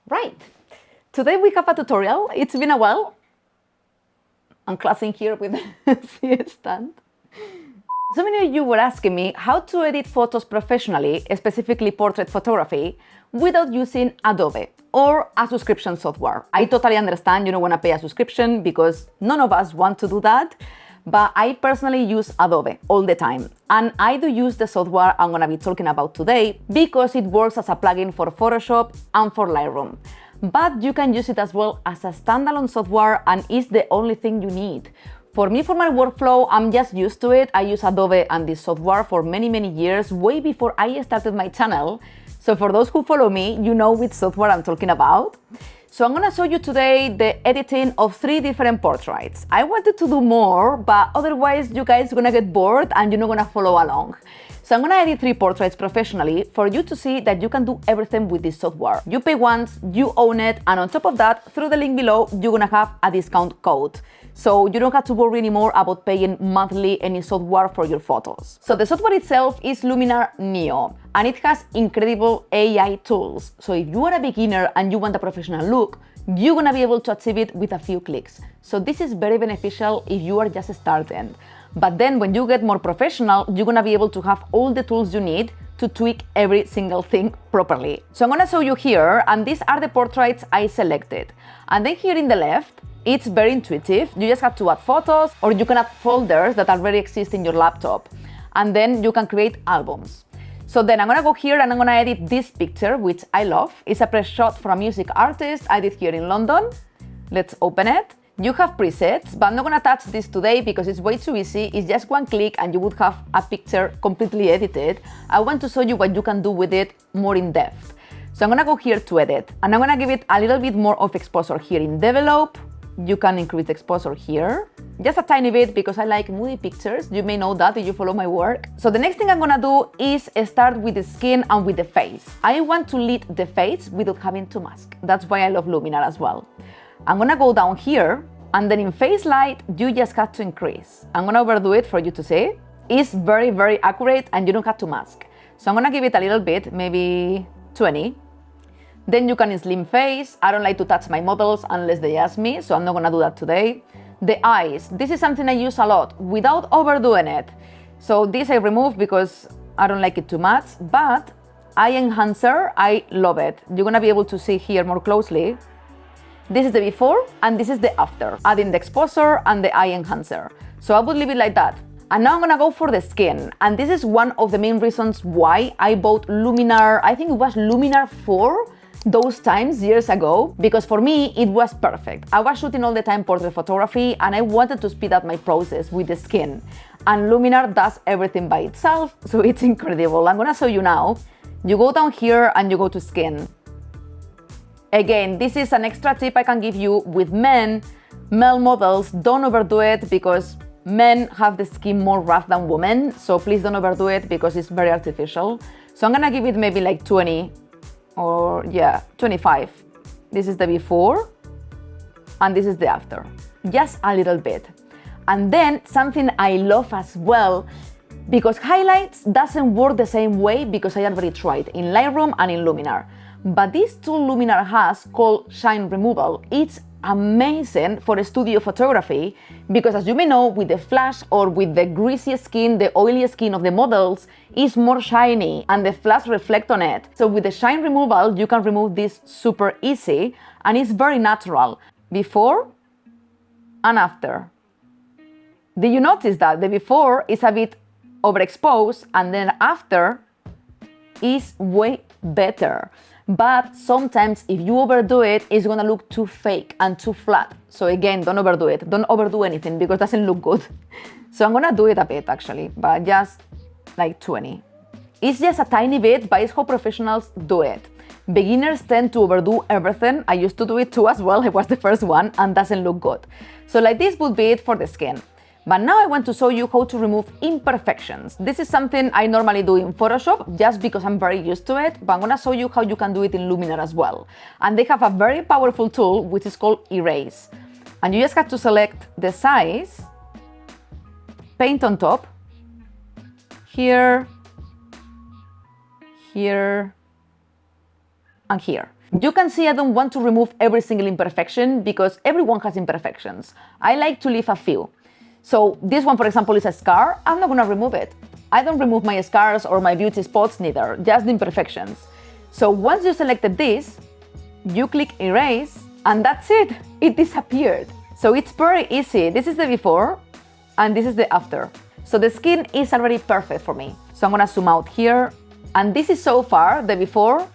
Right, today we have a tutorial. It's been a while. I'm classing here with the stand. So many of you were asking me how to edit photos professionally, specifically portrait photography, without using Adobe or a subscription software. I totally understand you don't want to pay a subscription because none of us want to do that, but I personally use Adobe all the time. And I do use the software I'm going to be talking about today because it works as a plugin for Photoshop and for Lightroom. But you can use it as well as a standalone software and it's the only thing you need. For me, for my workflow, I'm just used to it. I use Adobe and this software for many years, way before I started my channel. So for those who follow me, you know which software I'm talking about. So I'm gonna show you today the editing of 3 different portraits. I wanted to do more, but otherwise you guys are gonna get bored and you're not gonna follow along. So I'm gonna edit 3 portraits professionally for you to see that you can do everything with this software. You pay once, you own it, and on top of that, through the link below, you're gonna have a discount code. So you don't have to worry anymore about paying monthly any software for your photos. So the software itself is Luminar Neo, and it has incredible AI tools. So if you are a beginner and you want a professional look, you're gonna be able to achieve it with a few clicks. So this is very beneficial if you are just starting. But then when you get more professional, you're gonna be able to have all the tools you need to tweak every single thing properly. So I'm gonna show you here, and these are the portraits I selected. And then here in the left, it's very intuitive. You just have to add photos, or you can add folders that already exist in your laptop. And then you can create albums. So then I'm gonna go here and I'm gonna edit this picture, which I love. It's a press shot from a music artist I did here in London. Let's open it. You have presets, but I'm not gonna touch this today because it's way too easy. It's just one click and you would have a picture completely edited. I want to show you what you can do with it more in depth. So I'm gonna go here to edit, and I'm gonna give it a little bit more of exposure here in develop. You can increase the exposure here, just a tiny bit because I like moody pictures. You may know that if you follow my work. So the next thing I'm gonna do is start with the skin and with the face. I want to lead the face without having to mask. That's why I love Luminar as well. I'm gonna go down here, and then in face light, you just have to increase. I'm gonna overdo it for you to see. It's very accurate and you don't have to mask. So I'm gonna give it a little bit, maybe 20. Then you can slim face. I don't like to touch my models unless they ask me, so I'm not gonna do that today. The eyes, this is something I use a lot without overdoing it. So this I remove because I don't like it too much, but eye enhancer, I love it. You're gonna be able to see here more closely. This is the before and this is the after, adding the exposure and the eye enhancer. So I would leave it like that. And now I'm gonna go for the skin. And this is one of the main reasons why I bought Luminar, I think it was Luminar 4, those times years ago, because for me it was perfect. I was shooting all the time portrait photography and I wanted to speed up my process with the skin. And Luminar does everything by itself, so it's incredible. I'm gonna show you now. You go down here and you go to skin. Again, this is an extra tip I can give you with men. Male models, don't overdo it because men have the skin more rough than women, so please don't overdo it because it's very artificial. So I'm gonna give it maybe like 20 or 25. This is the before and this is the after, just a little bit. And then something I love as well, because highlights doesn't work the same way because I already tried in Lightroom and in Luminar. But this tool Luminar has called shine removal, it's amazing for studio photography because, as you may know, with the flash or with the greasy skin, the oily skin of the models is more shiny and the flash reflects on it. So with the shine removal, you can remove this super easy and it's very natural. Before and after. Did you notice that the before is a bit overexposed and then after is way better? But sometimes if you overdo it, it's gonna look too fake and too flat. So again, don't overdo it. Don't overdo anything because it doesn't look good. So I'm gonna do it a bit actually, but just like 20. It's just a tiny bit, but it's how professionals do it. Beginners tend to overdo everything. I used to do it too as well. I was the first one and doesn't look good. So like this would be it for the skin. But now I want to show you how to remove imperfections. This is something I normally do in Photoshop just because I'm very used to it, but I'm gonna show you how you can do it in Luminar as well. And they have a very powerful tool which is called Erase. And you just have to select the size, paint on top, here, here, and here. You can see I don't want to remove every single imperfection because everyone has imperfections. I like to leave a few. So this one, for example, is a scar. I'm not gonna remove it. I don't remove my scars or my beauty spots neither, just the imperfections. So once you selected this, you click erase and that's it. It disappeared. So it's very easy. This is the before and this is the after. So the skin is already perfect for me. So I'm gonna zoom out here and this is so far the before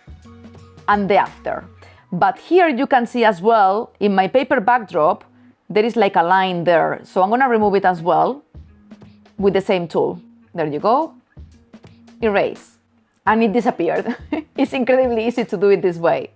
and the after. But here you can see as well, in my paper backdrop, there is like a line there. So I'm gonna remove it as well with the same tool. There you go, erase, and it disappeared. It's incredibly easy to do it this way.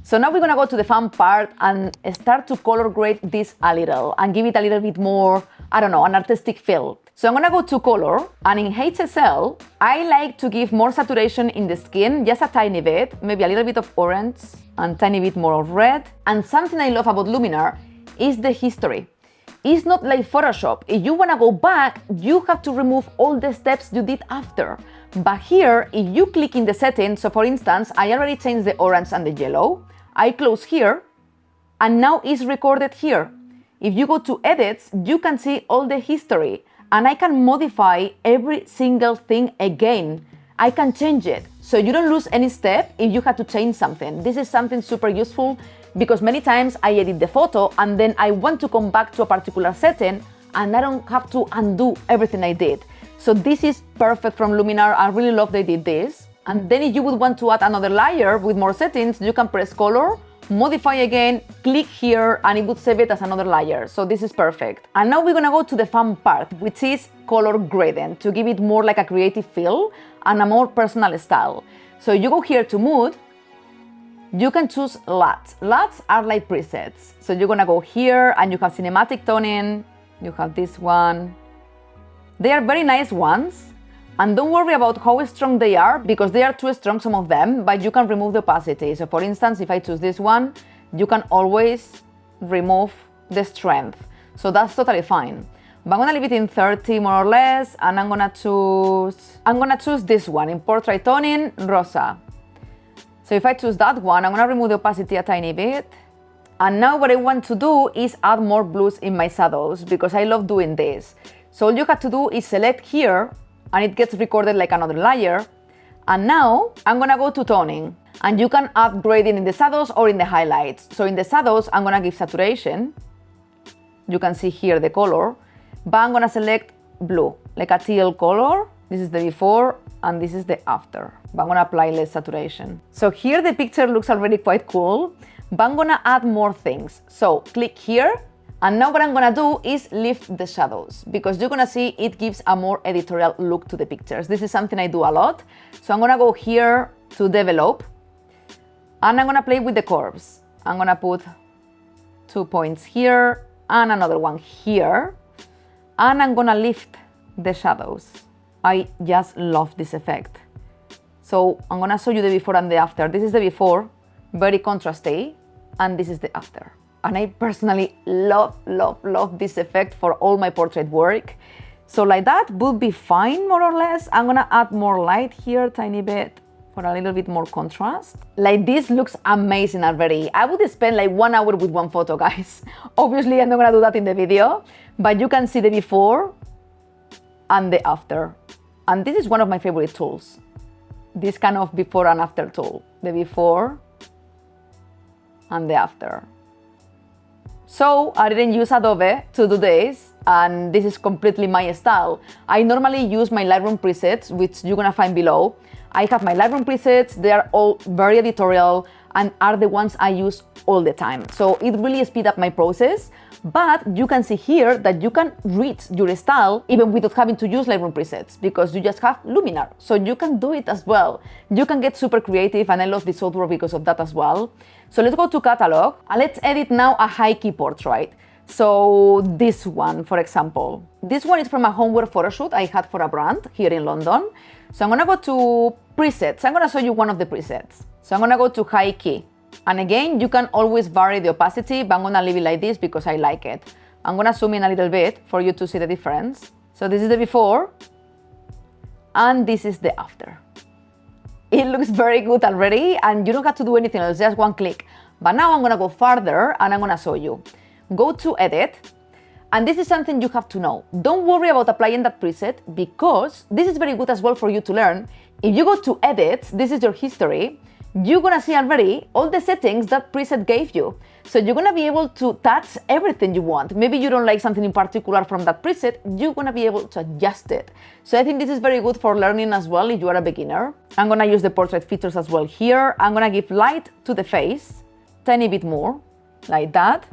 So now we're gonna go to the fun part and start to color grade this a little and give it a little bit more, I don't know, an artistic feel. So I'm gonna go to color, and in HSL, I like to give more saturation in the skin, just a tiny bit, maybe a little bit of orange and tiny bit more of red. And something I love about Luminar is the history. It's not like Photoshop. If you wanna go back, you have to remove all the steps you did after. But here, if you click in the settings, so for instance, I already changed the orange and the yellow, I close here, and now it's recorded here. If you go to edits, you can see all the history, and I can modify every single thing again. I can change it, so you don't lose any step if you have to change something. This is something super useful because many times I edit the photo and then I want to come back to a particular setting and I don't have to undo everything I did. So this is perfect from Luminar. I really love they did this. And then if you would want to add another layer with more settings, you can press color, modify again, click here, and it would save it as another layer. So this is perfect. And now we're gonna go to the fun part, which is color grading, to give it more like a creative feel and a more personal style. So you go here to mood, you can choose LUTs. LUTs are like presets. So you're gonna go here and you have cinematic toning, you have this one. They are very nice ones. And don't worry about how strong they are because they are too strong, some of them, but you can remove the opacity. So for instance, if I choose this one, you can always remove the strength. So that's totally fine. But I'm gonna leave it in 30 more or less, and I'm gonna choose this one in portrait toning, rosa. So if I choose that one, I'm gonna remove the opacity a tiny bit. And now what I want to do is add more blues in my shadows because I love doing this. So all you have to do is select here and it gets recorded like another layer. And now I'm gonna go to toning and you can add grading in the shadows or in the highlights. So in the shadows, I'm gonna give saturation. You can see here the color, but I'm gonna select blue, like a teal color. This is the before and this is the after, but I'm gonna apply less saturation. So here the picture looks already quite cool, but I'm gonna add more things. So click here, and now what I'm gonna do is lift the shadows because you're gonna see it gives a more editorial look to the pictures. This is something I do a lot. So I'm gonna go here to develop, and I'm gonna play with the curves. I'm gonna put 2 points here and another one here, and I'm gonna lift the shadows. I just love this effect. So I'm gonna show you the before and the after. This is the before, very contrasty, and this is the after. And I personally love this effect for all my portrait work. So like that would be fine, more or less. I'm gonna add more light here, tiny bit, for a little bit more contrast. Like this looks amazing already. I would spend like 1 hour with one photo, guys. Obviously, I'm not gonna do that in the video, but you can see the before and the after. And this is one of my favorite tools. This kind of before and after tool. The before and the after. So I didn't use Adobe to do this, and this is completely my style. I normally use my Lightroom presets, which you're gonna find below. I have my Lightroom presets, they are all very editorial and are the ones I use all the time. So it really speeds up my process, but you can see here that you can reach your style even without having to use Lightroom presets because you just have Luminar. So you can do it as well. You can get super creative, and I love this software because of that as well. So let's go to catalog and let's edit now a high key portrait. So this one, for example, this one is from a homeware photo shoot I had for a brand here in London. So I'm gonna go to presets. I'm gonna show you one of the presets. So I'm gonna go to high key. And again, you can always vary the opacity, but I'm gonna leave it like this because I like it. I'm gonna zoom in a little bit for you to see the difference. So this is the before, and this is the after. it looks very good already and you don't have to do anything else, just one click. But now I'm gonna go further and I'm gonna show you. Go to Edit, and this is something you have to know. Don't worry about applying that preset because this is very good as well for you to learn. If you go to Edit, this is your history, you're gonna see already all the settings that preset gave you. So you're gonna be able to touch everything you want. Maybe you don't like something in particular from that preset, you're gonna be able to adjust it. So I think this is very good for learning as well if you are a beginner. I'm gonna use the portrait features as well here. I'm gonna give light to the face, tiny bit more, like that.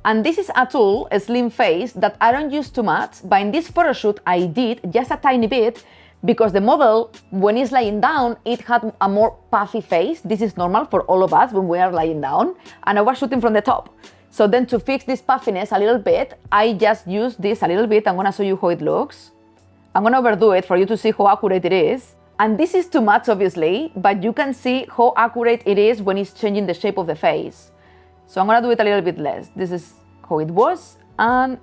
And this is a tool, a slim face, that I don't use too much, but in this photo shoot I did just a tiny bit because the model, when it's lying down, it had a more puffy face. This is normal for all of us when we are lying down, and I was shooting from the top. So then to fix this puffiness a little bit, I just use this a little bit. I'm gonna show you how it looks. I'm gonna overdo it for you to see how accurate it is. And this is too much, obviously, but you can see how accurate it is when it's changing the shape of the face. So I'm gonna do it a little bit less. This is how it was, and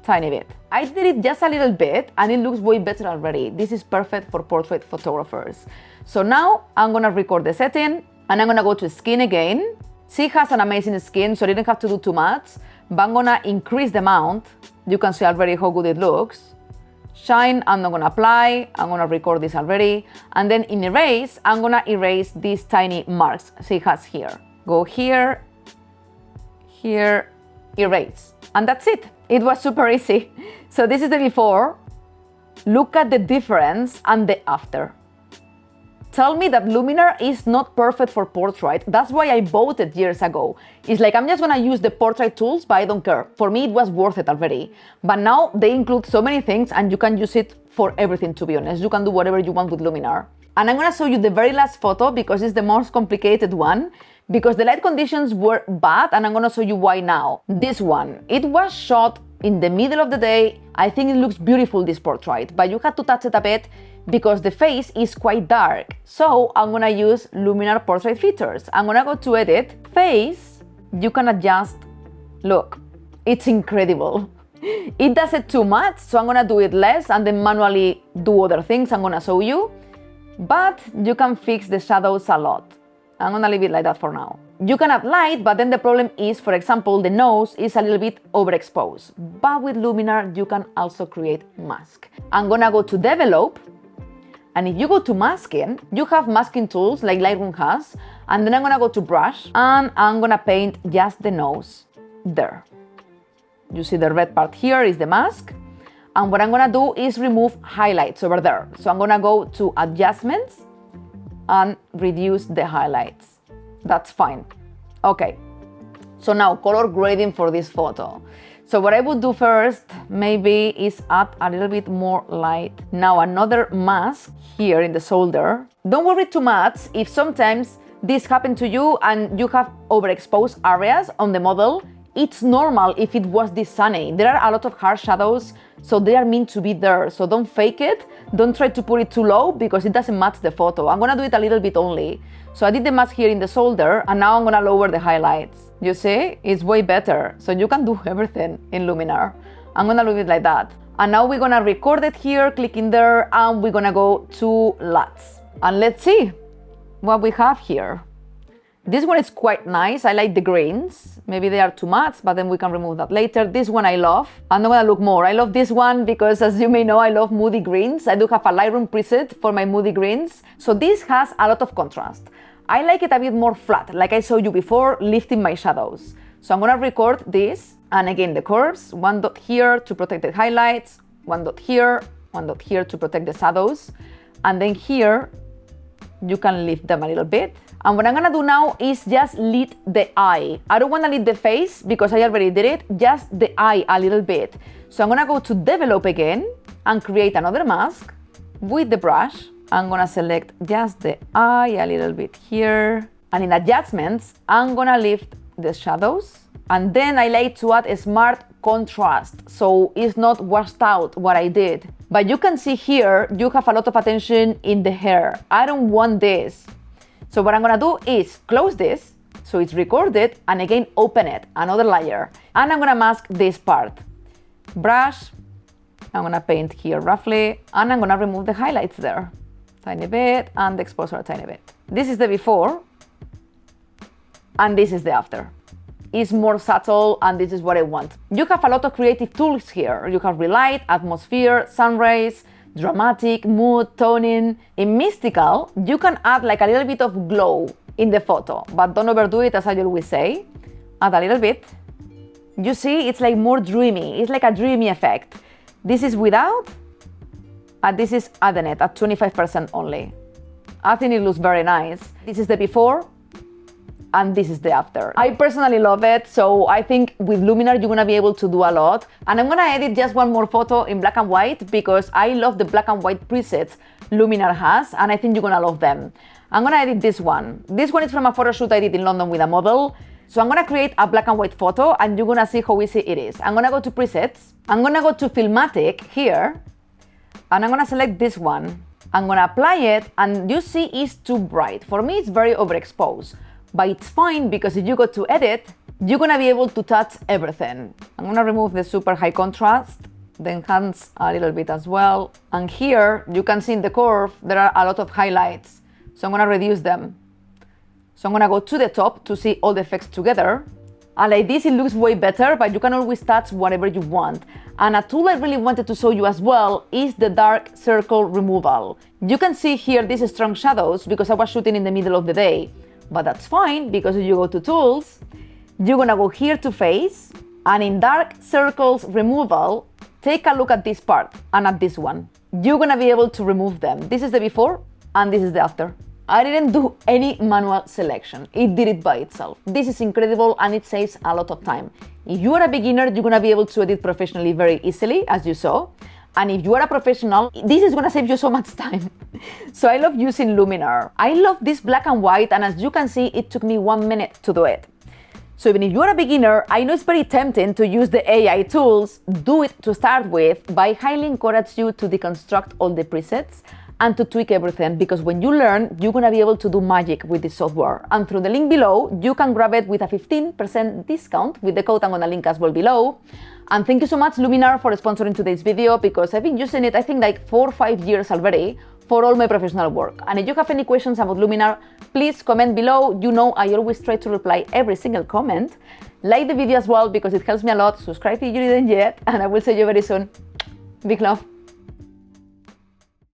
tiny bit. I did it just a little bit and it looks way better already. This is perfect for portrait photographers. So now I'm gonna record the setting and I'm gonna go to skin again. She has an amazing skin, so I didn't have to do too much, but I'm gonna increase the amount. You can see already how good it looks. Shine, I'm not gonna apply, I'm gonna record this already. And then in erase, I'm gonna erase these tiny marks she has here. Go here, here, erase. And that's it. It was super easy. So this is the before. Look at the difference and the after. Tell me that Luminar is not perfect for portrait. That's why I bought it years ago. It's like I'm just gonna use the portrait tools, but I don't care. For me, it was worth it already. But now they include so many things and you can use it for everything, to be honest. You can do whatever you want with Luminar. And I'm gonna show you the very last photo because it's the most complicated one, because the light conditions were bad, and I'm gonna show you why now. This one, it was shot in the middle of the day. I think it looks beautiful, this portrait, but you have to touch it a bit because the face is quite dark. So I'm gonna use Luminar portrait features. I'm gonna go to Edit, Face, you can adjust. Look, it's incredible. It does it too much, so I'm gonna do it less and then manually do other things I'm gonna show you. But you can fix the shadows a lot. I'm gonna leave it like that for now. You can add light, but then the problem is, for example, the nose is a little bit overexposed. But with Luminar, you can also create mask. I'm gonna go to Develop, and if you go to Masking, you have masking tools like Lightroom has, and then I'm gonna go to Brush, and I'm gonna paint just the nose there. You see the red part here is the mask, and what I'm gonna do is remove highlights over there. So I'm gonna go to Adjustments, and reduce the highlights. That's fine. Okay, so now color grading for this photo. So what I would do first maybe is add a little bit more light. Now another mask here in the shoulder. Don't worry too much if sometimes this happened to you and you have overexposed areas on the model. It's normal if it was this sunny. There are a lot of harsh shadows, so they are meant to be there. So don't fake it. Don't try to put it too low because it doesn't match the photo. I'm gonna do it a little bit only. So I did the mask here in the shoulder, and now I'm gonna lower the highlights. You see, it's way better. So you can do everything in Luminar. I'm gonna leave it like that. And now we're gonna record it here, click in there, and we're gonna go to LUTs. And let's see what we have here. This one is quite nice. I like the grains. Maybe they are too much, but then we can remove that later. This one I love. I'm not gonna look more. I love this one because, as you may know, I love moody greens. I do have a Lightroom preset for my moody greens. So this has a lot of contrast. I like it a bit more flat, like I showed you before, lifting my shadows. So I'm gonna record this, and again the curves, one dot here to protect the highlights, one dot here to protect the shadows, and then here you can lift them a little bit. And what I'm gonna do now is just lift the eye. I don't wanna lift the face because I already did it, just the eye a little bit. So I'm gonna go to Develop again and create another mask with the brush. I'm gonna select just the eye a little bit here. And in Adjustments, I'm gonna lift the shadows. And then I like to add a smart contrast, so it's not washed out what I did. But you can see here, you have a lot of attention in the hair. I don't want this. So what I'm gonna do is close this, so it's recorded, and again open it, another layer. And I'm gonna mask this part. Brush, I'm gonna paint here roughly, and I'm gonna remove the highlights there. tiny bit, and the exposure a tiny bit. This is the before, and this is the after. It's more subtle, and this is what I want. You have a lot of creative tools here. You have relight, atmosphere, sun rays, dramatic, mood, toning. In mystical, you can add like a little bit of glow in the photo, but don't overdo it, as I always say. Add a little bit. You see, it's like more dreamy. It's like a dreamy effect. This is without, and this is adding it at 25% only. I think it looks very nice. This is the before, and this is the after. I personally love it, so I think with Luminar you're gonna be able to do a lot. And I'm gonna edit just one more photo in black and white because I love the black and white presets Luminar has, and I think you're gonna love them. I'm gonna edit this one. This one is from a photo shoot I did in London with a model. So I'm gonna create a black and white photo, and you're gonna see how easy it is. I'm gonna go to presets. I'm gonna go to Filmatic here, and I'm gonna select this one. I'm gonna apply it, and you see it's too bright. For me, it's very overexposed, but it's fine because if you go to edit, you're gonna be able to touch everything. I'm gonna remove the super high contrast, the enhance a little bit as well. And here you can see in the curve, there are a lot of highlights. So I'm gonna reduce them. So I'm gonna go to the top to see all the effects together. And like this, it looks way better, but you can always touch whatever you want. And a tool I really wanted to show you as well is the dark circle removal. You can see here these strong shadows because I was shooting in the middle of the day, but that's fine because if you go to tools, you're gonna go here to face, and in dark circles removal, take a look at this part and at this one. You're gonna be able to remove them. This is the before and this is the after. I didn't do any manual selection. It did it by itself. This is incredible and it saves a lot of time. If you are a beginner, you're gonna be able to edit professionally very easily, as you saw. And if you are a professional, this is gonna save you so much time. So I love using Luminar. I love this black and white, and as you can see, it took me 1 minute to do it. So even if you are a beginner, I know it's very tempting to use the AI tools. Do it to start with, but I highly encourage you to deconstruct all the presets and to tweak everything, because when you learn, you're gonna be able to do magic with this software. And through the link below, you can grab it with a 15% discount with the code I'm gonna link as well below. And thank you so much, Luminar, for sponsoring today's video, because I've been using it, I think like 4 or 5 years already for all my professional work. And if you have any questions about Luminar, please comment below. You know I always try to reply every single comment. Like the video as well because it helps me a lot. Subscribe if you didn't yet, and I will see you very soon. Big love.